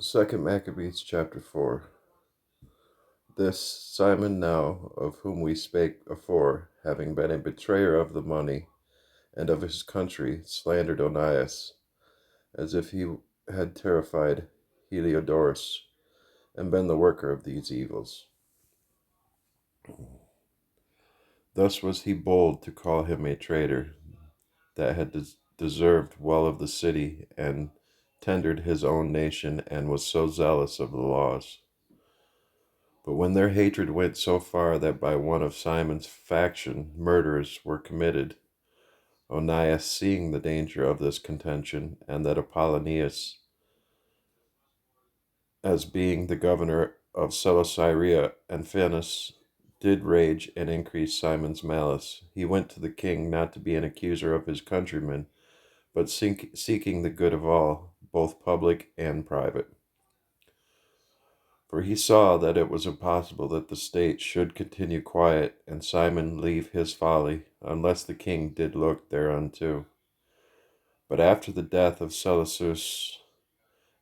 Second Maccabees chapter 4. This Simon now, of whom we spake afore, having been a betrayer of the money and of his country, slandered Onias, as if he had terrified Heliodorus, and been the worker of these evils. Thus was he bold to call him a traitor, that had deserved well of the city, and tendered his own nation, and was so zealous of the laws. But when their hatred went so far that by one of Simon's faction murders were committed, Onias, seeing the danger of this contention, and that Apollonius, as being the governor of Celesyria and Phoenix, did rage and increase Simon's malice, he went to the king not to be an accuser of his countrymen, but seeking the good of all, both public and private. For he saw that it was impossible that the state should continue quiet, and Simon leave his folly, unless the king did look thereunto. But after the death of Seleucus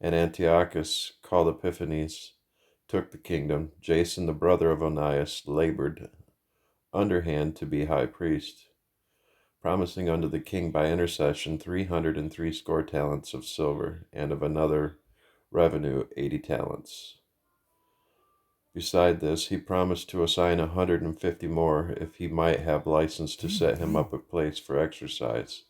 and Antiochus, called Epiphanes, took the kingdom, Jason the brother of Onias labored underhand to be high priest, promising unto the king by intercession 360 talents of silver, and of another revenue 80 talents. Beside this, he promised to assign 150 more if he might have license to set him up a place for exercise,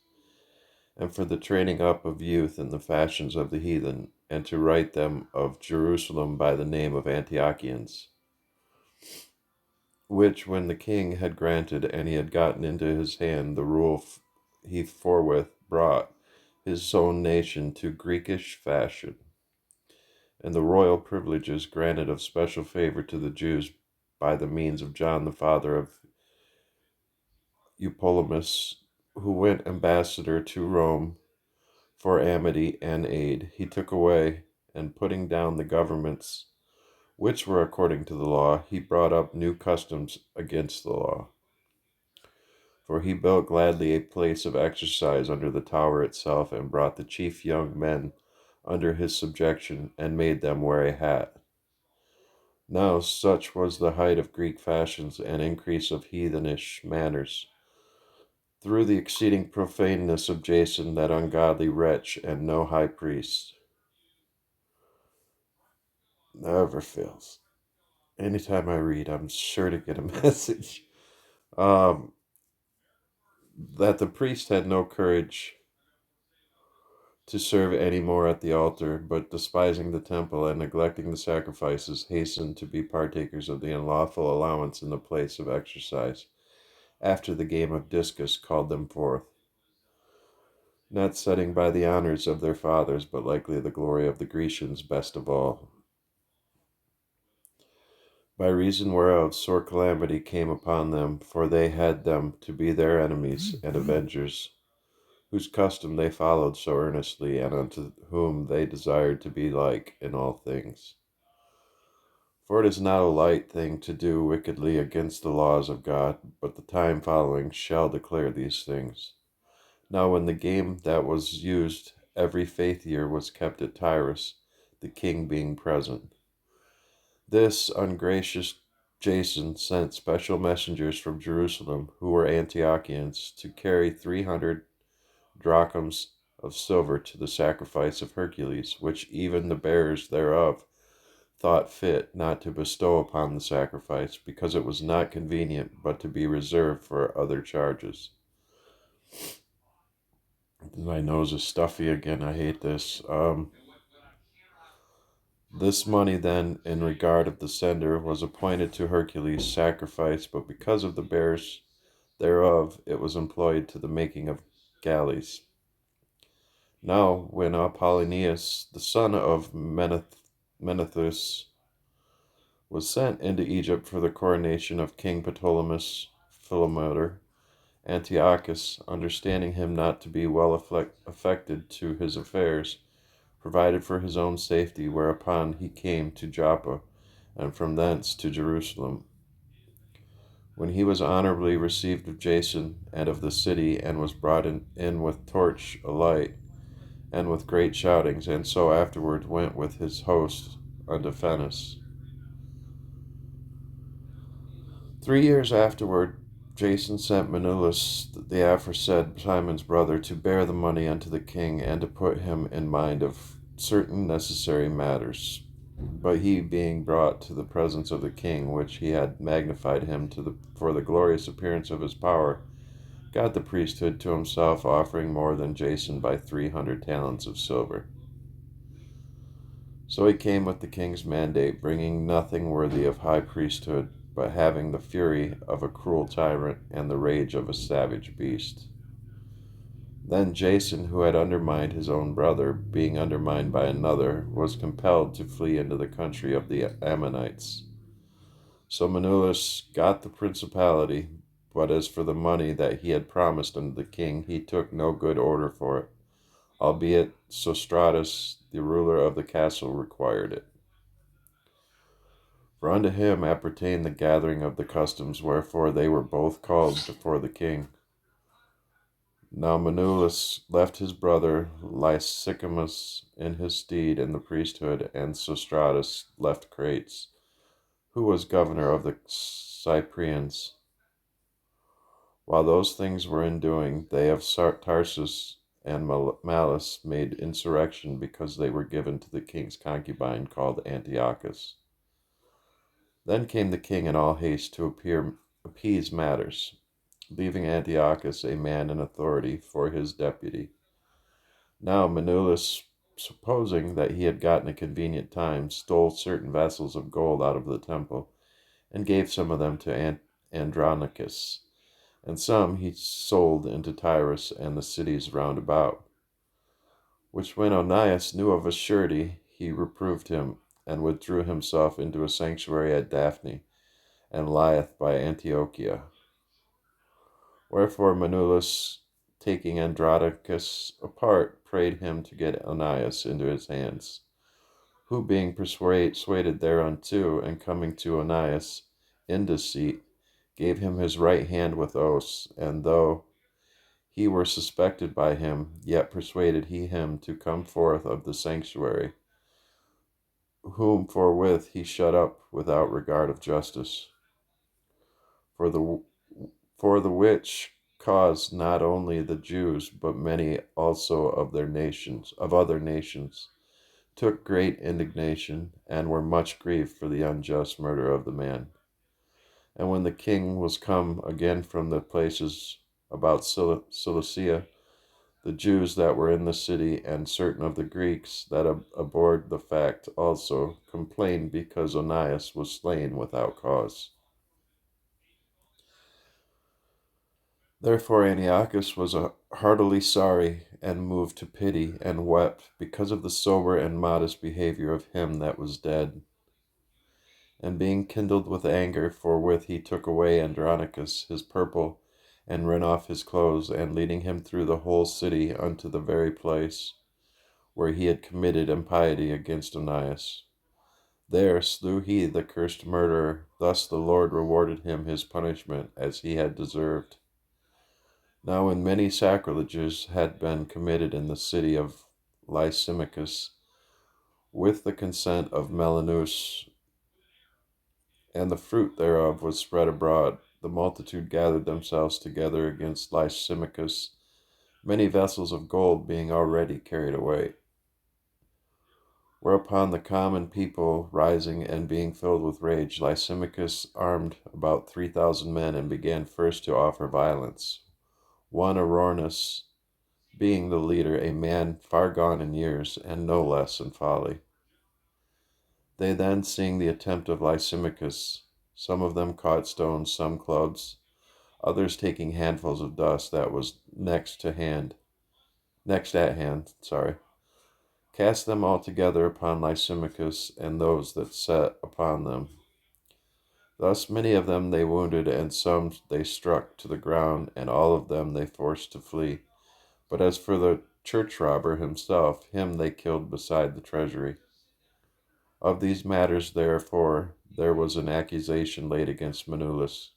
and for the training up of youth in the fashions of the heathen, and to write them of Jerusalem by the name of Antiochians. Which, when the king had granted, and he had gotten into his hand the rule, he forthwith brought his own nation to Greekish fashion, and the royal privileges granted of special favor to the Jews by the means of John the father of Eupolemus, who went ambassador to Rome for amity and aid. He took away, and putting down the governments which were according to the law, he brought up new customs against the law. For he built gladly a place of exercise under the tower itself, and brought the chief young men under his subjection, and made them wear a hat. Now such was the height of Greek fashions and increase of heathenish manners, through the exceeding profaneness of Jason, that ungodly wretch, and no high priest. Never fails. Anytime I read, I'm sure to get a message. Um, that the priest had no courage to serve any more at the altar, but despising the temple and neglecting the sacrifices, hastened to be partakers of the unlawful allowance in the place of exercise, after the game of discus called them forth, not setting by the honors of their fathers, but likely the glory of the Grecians best of all. By reason whereof sore calamity came upon them, for they had them to be their enemies and avengers, whose custom they followed so earnestly, and unto whom they desired to be like in all things. For it is not a light thing to do wickedly against the laws of God, but the time following shall declare these things. Now when the game that was used every faith year was kept at Tyrus, the king being present, this ungracious Jason sent special messengers from Jerusalem, who were Antiochians, to carry 300 drachms of silver to the sacrifice of Hercules, which even the bearers thereof thought fit not to bestow upon the sacrifice, because it was not convenient, but to be reserved for other charges. My nose is stuffy again. I hate this. This money then, in regard of the sender, was appointed to Hercules' sacrifice, but because of the bearers thereof, it was employed to the making of galleys. Now, when Apollonius, the son of Menethus, was sent into Egypt for the coronation of King Ptolemy Philometor, Antiochus, understanding him not to be well affected to his affairs, provided for his own safety, whereupon he came to Joppa, and from thence to Jerusalem. When he was honorably received of Jason and of the city, and was brought in with torch alight, and with great shoutings, and so afterward went with his host unto Phenice. 3 years afterward, Jason sent Manulus the aforesaid Simon's brother to bear the money unto the king, and to put him in mind of certain necessary matters. But he, being brought to the presence of the king, which he had magnified him for the glorious appearance of his power, got the priesthood to himself, offering more than Jason by 300 talents of silver. So he came with the king's mandate, bringing nothing worthy of high priesthood, but having the fury of a cruel tyrant and the rage of a savage beast. Then Jason, who had undermined his own brother, being undermined by another, was compelled to flee into the country of the Ammonites. So Manulus got the principality, but as for the money that he had promised unto the king, he took no good order for it, albeit Sostratus, the ruler of the castle, required it. For unto him appertained the gathering of the customs, wherefore they were both called before the king. Now Manulus left his brother Lysicamus in his stead in the priesthood, and Sostratus left Crates, who was governor of the Cyprians. While those things were in doing, they of Tarsus and Malice made insurrection, because they were given to the king's concubine called Antiochus. Then came the king in all haste to appease matters, leaving Antiochus a man in authority for his deputy. Now Manulus, supposing that he had gotten a convenient time, stole certain vessels of gold out of the temple, and gave some of them to Andronicus, and some he sold into Tyrus and the cities round about. Which when Onias knew of a surety, he reproved him, and withdrew himself into a sanctuary at Daphne, and lieth by Antiochia. Wherefore Manulus, taking Andronicus apart, prayed him to get Onias into his hands, who being persuaded thereunto, and coming to Onias in deceit, gave him his right hand with oaths, and though he were suspected by him, yet persuaded he him to come forth of the sanctuary, whom forthwith he shut up without regard of justice. For the which cause not only the Jews, but many also of other nations, took great indignation, and were much grieved for the unjust murder of the man. And when the king was come again from the places about Cilicia, the Jews that were in the city, and certain of the Greeks that abhorred the fact also, complained because Onias was slain without cause. Therefore Antiochus was heartily sorry, and moved to pity, and wept, because of the sober and modest behavior of him that was dead. And being kindled with anger, forthwith he took away Andronicus his purple, and rent off his clothes, and leading him through the whole city unto the very place where he had committed impiety against Onias, there slew he the cursed murderer. Thus the Lord rewarded him his punishment as he had deserved. Now when many sacrileges had been committed in the city of Lysimachus, with the consent of Melanus, and the fruit thereof was spread abroad, the multitude gathered themselves together against Lysimachus, many vessels of gold being already carried away. Whereupon the common people, rising and being filled with rage, Lysimachus armed about 3,000 men, and began first to offer violence. One Aroranus being the leader, a man far gone in years, and no less in folly. They then, seeing the attempt of Lysimachus, some of them caught stones, some clubs, others taking handfuls of dust that was next at hand, cast them all together upon Lysimachus and those that sat upon them. Thus many of them they wounded, and some they struck to the ground, and all of them they forced to flee. But as for the church robber himself, him they killed beside the treasury. Of these matters, therefore, there was an accusation laid against Manulus.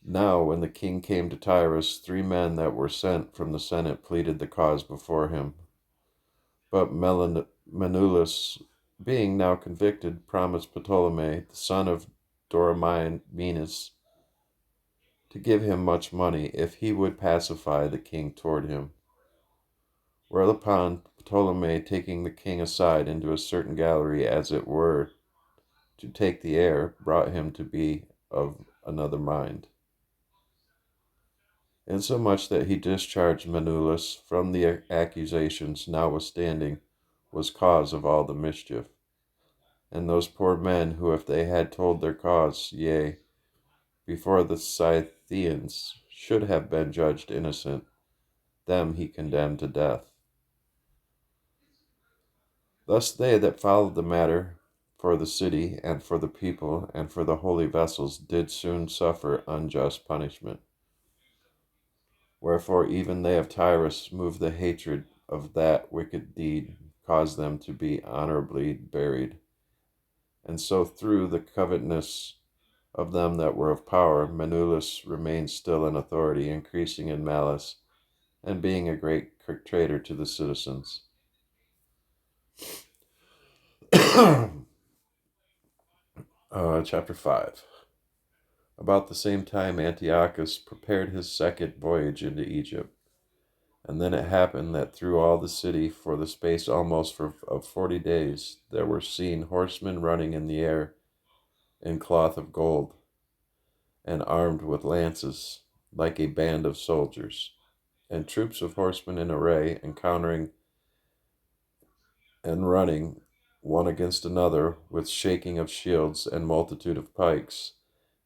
Now, when the king came to Tyrus, 3 men that were sent from the Senate pleaded the cause before him. But Menelaus, being now convicted, promised Ptolemy, the son of Doramenus, to give him much money if he would pacify the king toward him. Whereupon Ptolemy, taking the king aside into a certain gallery, as it were, to take the air, brought him to be of another mind, insomuch that he discharged Menelaus from the accusations notwithstanding was cause of all the mischief. And those poor men who, if they had told their cause, yea, before the Scythians, should have been judged innocent, them he condemned to death. Thus they that followed the matter for the city, and for the people, and for the holy vessels, did soon suffer unjust punishment. Wherefore even they of Tyrus, moved the hatred of that wicked deed, caused them to be honorably buried. And so through the covetousness of them that were of power, Menelaus remained still in authority, increasing in malice, and being a great traitor to the citizens. Chapter 5. About the same time Antiochus prepared his second voyage into Egypt. And then it happened that through all the city, for the space almost of 40 days, there were seen horsemen running in the air in cloth of gold, and armed with lances, like a band of soldiers, and troops of horsemen in array, encountering and running one against another, with shaking of shields, and multitude of pikes,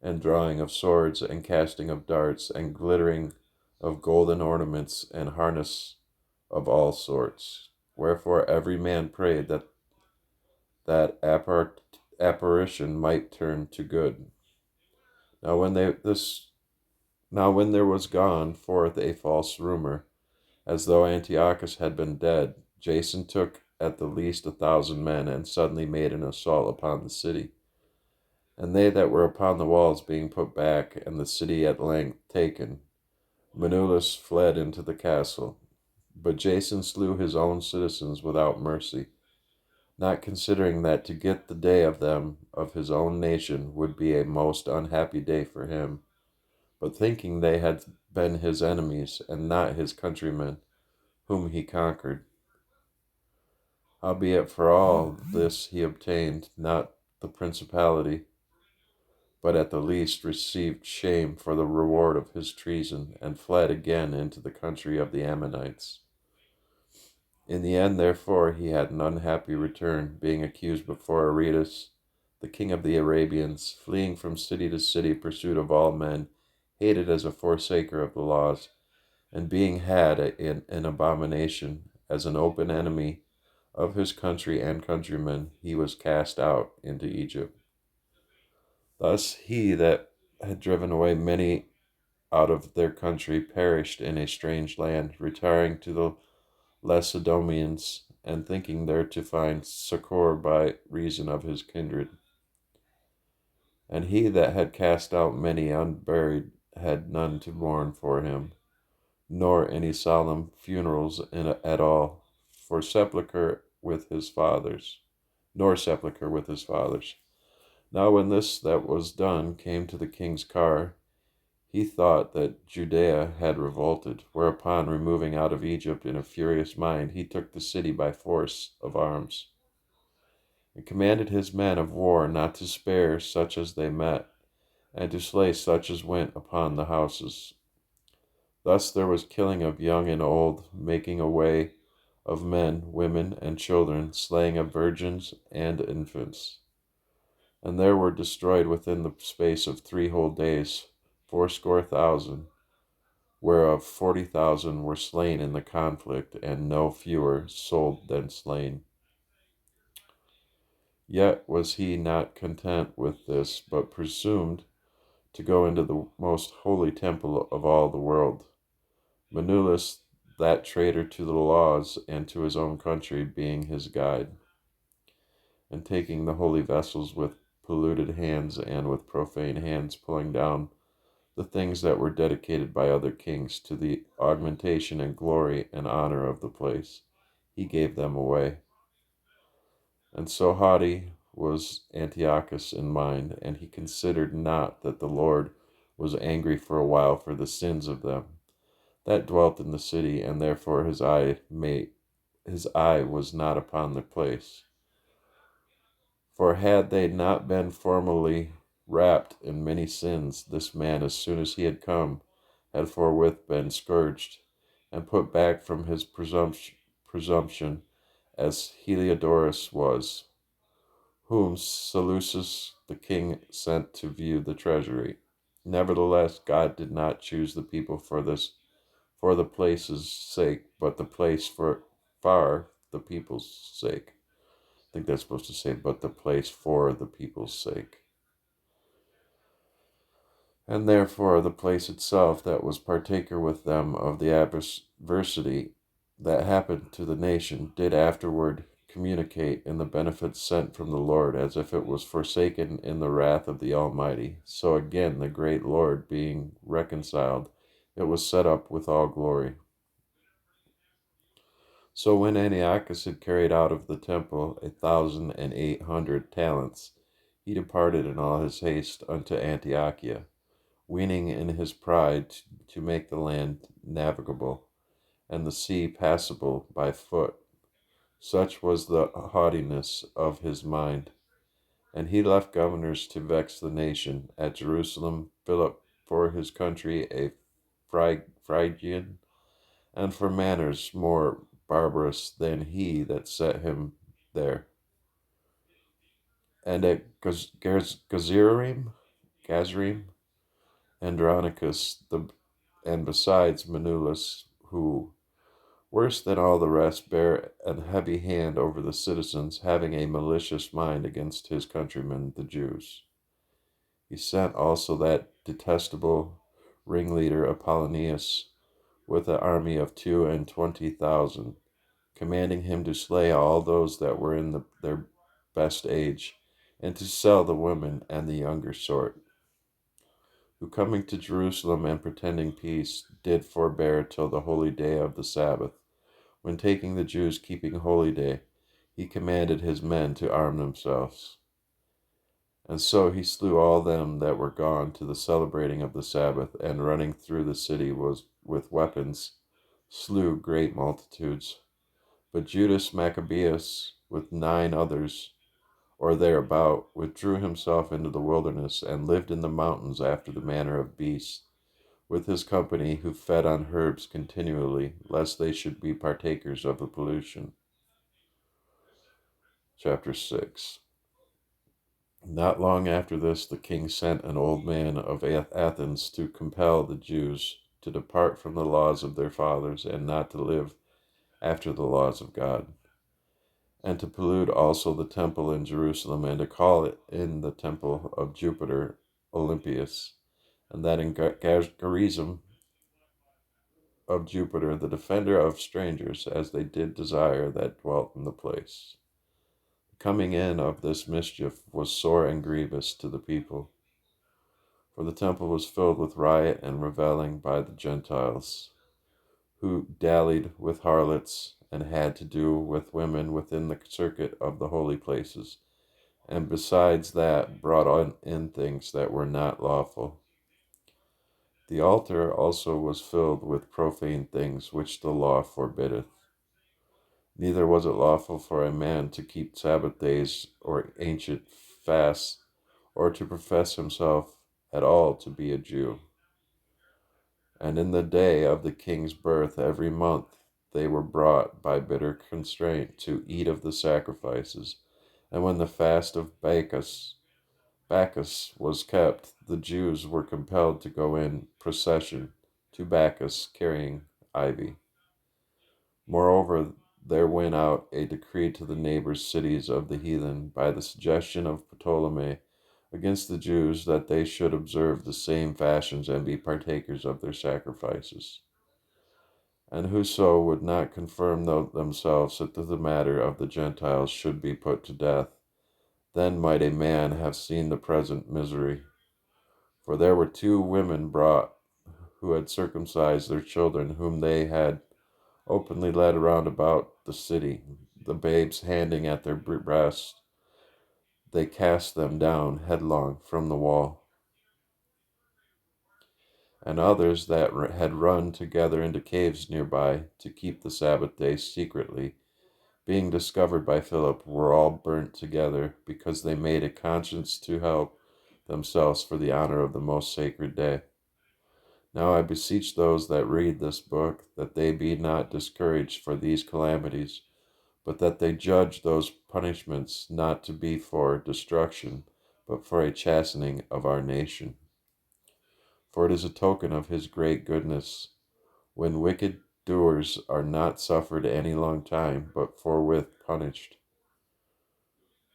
and drawing of swords, and casting of darts, and glittering of golden ornaments, and harness of all sorts. Wherefore every man prayed that apparition might turn to good. Now when there was gone forth a false rumor, as though Antiochus had been dead, Jason took at the least 1,000 men, and suddenly made an assault upon the city. And they that were upon the walls being put back, and the city at length taken, Menelaus fled into the castle. But Jason slew his own citizens without mercy, not considering that to get the day of them of his own nation would be a most unhappy day for him, but thinking they had been his enemies, and not his countrymen, whom he conquered. Howbeit for all this he obtained not the principality, but at the least received shame for the reward of his treason, and fled again into the country of the Ammonites. In the end, therefore, he had an unhappy return, being accused before Aretas, the king of the Arabians, fleeing from city to city, pursued of all men, hated as a forsaker of the laws, and being had in an abomination, as an open enemy of his country and countrymen, he was cast out into Egypt. Thus he that had driven away many out of their country perished in a strange land, retiring to the Lacedaemonians, and thinking there to find succor by reason of his kindred. And he that had cast out many unburied had none to mourn for him, nor any solemn funerals at all, for sepulchre with his fathers, nor sepulchre with his fathers. Now when this that was done came to the king's car, he thought that Judea had revolted, whereupon, removing out of Egypt in a furious mind, he took the city by force of arms, and commanded his men of war not to spare such as they met, and to slay such as went upon the houses. Thus there was killing of young and old, making away of men, women, and children, slaying of virgins and infants. And there were destroyed within the space of 3 whole days 80,000, whereof 40,000 were slain in the conflict, and no fewer sold than slain. Yet was he not content with this, but presumed to go into the most holy temple of all the world. Menelaus, that traitor to the laws and to his own country, being his guide, and taking the holy vessels with polluted hands and with profane hands, pulling down the things that were dedicated by other kings to the augmentation and glory and honor of the place. He gave them away. And so haughty was Antiochus in mind, and he considered not that the Lord was angry for a while for the sins of them that dwelt in the city, and therefore his eye was not upon the place. For had they not been formerly wrapped in many sins, this man, as soon as he had come, had forthwith been scourged, and put back from his presumption, as Heliodorus was, whom Seleucus the king sent to view the treasury. Nevertheless, God did not choose the people for the place's sake, but the place for the people's sake. I think that's supposed to say, but the place for the people's sake. And therefore the place itself that was partaker with them of the adversity that happened to the nation did afterward communicate in the benefits sent from the Lord, as if it was forsaken in the wrath of the Almighty. So again, the great Lord being reconciled, it was set up with all glory. So when Antiochus had carried out of the temple 1,800 talents, he departed in all his haste unto Antiochia, weening in his pride to make the land navigable, and the sea passable by foot. Such was the haughtiness of his mind. And he left governors to vex the nation. At Jerusalem, Philip for his country a Phrygian, and for manners more barbarous than he that set him there. And at Gazerim, Andronicus, and besides Manulus, who, worse than all the rest, bare an heavy hand over the citizens, having a malicious mind against his countrymen, the Jews. He sent also that detestable ringleader Apollonius with an army of 22,000, commanding him to slay all those that were in their best age, and to sell the women and the younger sort, who coming to Jerusalem and pretending peace, did forbear till the holy day of the Sabbath, when taking the Jews keeping holy day, he commanded his men to arm themselves. And so he slew all them that were gone to the celebrating of the Sabbath, and running through the city was with weapons, slew great multitudes. But Judas Maccabeus, with 9 others, or thereabout, withdrew himself into the wilderness, and lived in the mountains after the manner of beasts, with his company, who fed on herbs continually, lest they should be partakers of the pollution. Chapter 6. Not long after this, the king sent an old man of Athens to compel the Jews to depart from the laws of their fathers, and not to live after the laws of God, and to pollute also the temple in Jerusalem, and to call it in the temple of Jupiter Olympius, and that in Gerizim of Jupiter, the defender of strangers, as they did desire that dwelt in the place. The coming in of this mischief was sore and grievous to the people, for the temple was filled with riot and revelling by the Gentiles, who dallied with harlots, and had to do with women within the circuit of the holy places, and besides that brought on in things that were not lawful. The altar also was filled with profane things which the law forbiddeth. Neither was it lawful for a man to keep Sabbath days or ancient fasts, or to profess himself at all to be a Jew. And in the day of the king's birth every month they were brought by bitter constraint to eat of the sacrifices. And when the fast of Bacchus was kept, the Jews were compelled to go in procession to Bacchus carrying ivy. Moreover, there went out a decree to the neighbor cities of the heathen by the suggestion of Ptolemy against the Jews, that they should observe the same fashions and be partakers of their sacrifices. And whoso would not conform themselves to the matter of the Gentiles should be put to death. Then might a man have seen the present misery. For there were two women brought who had circumcised their children, whom they had openly led around about the city, the babes handing at their breasts. They cast them down headlong from the wall. And others that had run together into caves nearby to keep the Sabbath day secretly, being discovered by Philip, were all burnt together, because they made a conscience to help themselves for the honor of the most sacred day. Now I beseech those that read this book that they be not discouraged for these calamities, but that they judge those punishments not to be for destruction, but for a chastening of our nation. For it is a token of his great goodness, when wicked doers are not suffered any long time, but forthwith punished.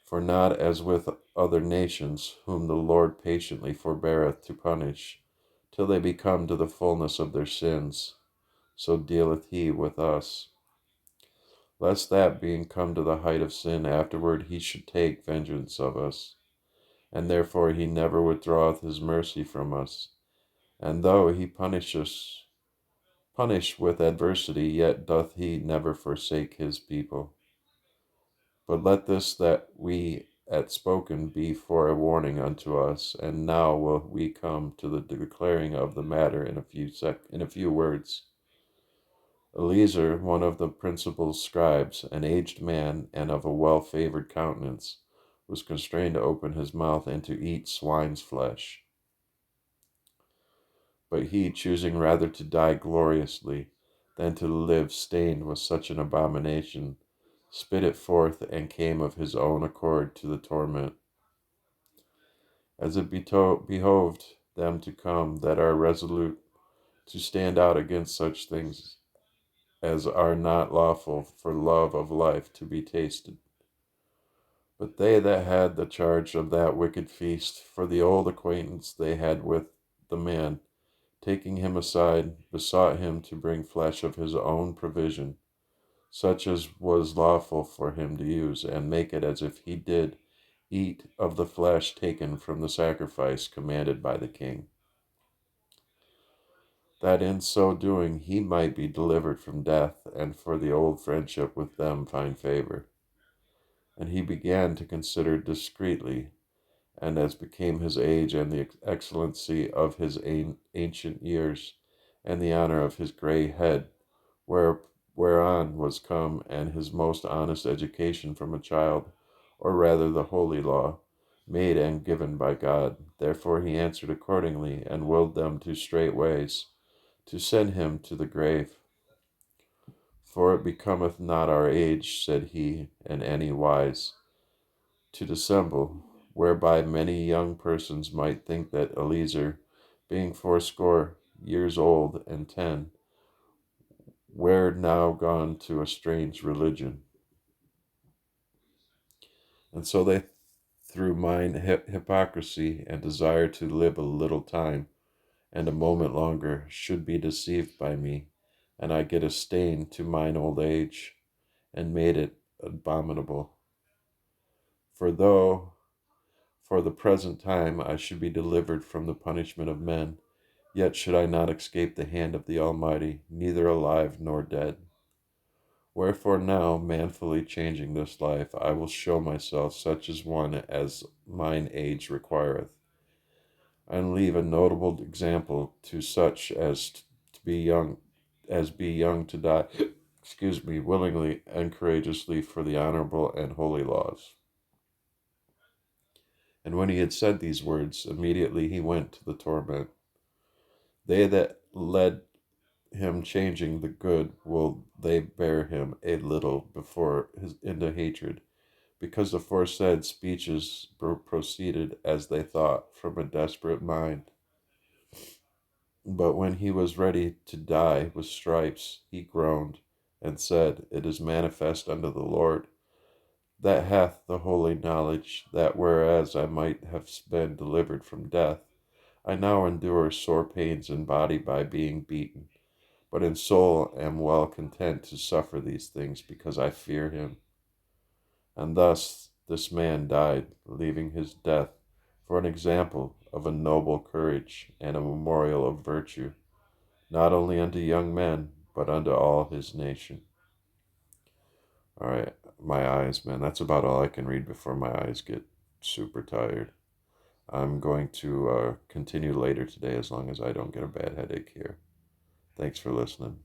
For not as with other nations, whom the Lord patiently forbeareth to punish, till they be come to the fullness of their sins, so dealeth he with us. Lest that, being come to the height of sin, afterward he should take vengeance of us. And therefore he never withdraweth his mercy from us. And though he punish with adversity, yet doth he never forsake his people. But let this that we at spoken be for a warning unto us, and now will we come to the declaring of the matter in a few words. Eleazar, one of the principal scribes, an aged man and of a well-favored countenance, was constrained to open his mouth and to eat swine's flesh. But he, choosing rather to die gloriously than to live stained with such an abomination, spit it forth and came of his own accord to the torment. As it behoved them to come that are resolute to stand out against such things as are not lawful for love of life to be tasted. But they that had the charge of that wicked feast, for the old acquaintance they had with the man, taking him aside, besought him to bring flesh of his own provision, such as was lawful for him to use, and make it as if he did eat of the flesh taken from the sacrifice commanded by the king, that in so doing he might be delivered from death, and for the old friendship with them find favor. And he began to consider discreetly, and as became his age and the excellency of his ancient years, and the honor of his gray head, whereon was come, and his most honest education from a child, or rather the holy law, made and given by God. Therefore he answered accordingly, and willed them to straight ways, to send him to the grave. For it becometh not our age, said he, in any wise, to dissemble, whereby many young persons might think that Eleazar, being fourscore years old and 10, were now gone to a strange religion. And so they, through mine hypocrisy and desire to live a little time, and a moment longer, should be deceived by me, and I get a stain to mine old age, and made it abominable. For though for the present time I should be delivered from the punishment of men, yet should I not escape the hand of the Almighty, neither alive nor dead. Wherefore now, manfully changing this life, I will show myself such as one as mine age requireth, and leave a notable example to such as be young to die, willingly and courageously for the honorable and holy laws. And when he had said these words, immediately he went to the torment. They that led him changing the good will they bear him a little before into hatred, because the aforesaid speeches proceeded, as they thought, from a desperate mind. But when he was ready to die with stripes, he groaned, and said, It is manifest unto the Lord, that hath the holy knowledge, that whereas I might have been delivered from death, I now endure sore pains in body by being beaten, but in soul am well content to suffer these things, because I fear him. And thus this man died, leaving his death for an example of a noble courage and a memorial of virtue, not only unto young men, but unto all his nation. All right, my eyes, man, that's about all I can read before my eyes get super tired. I'm going to continue later today as long as I don't get a bad headache here. Thanks for listening.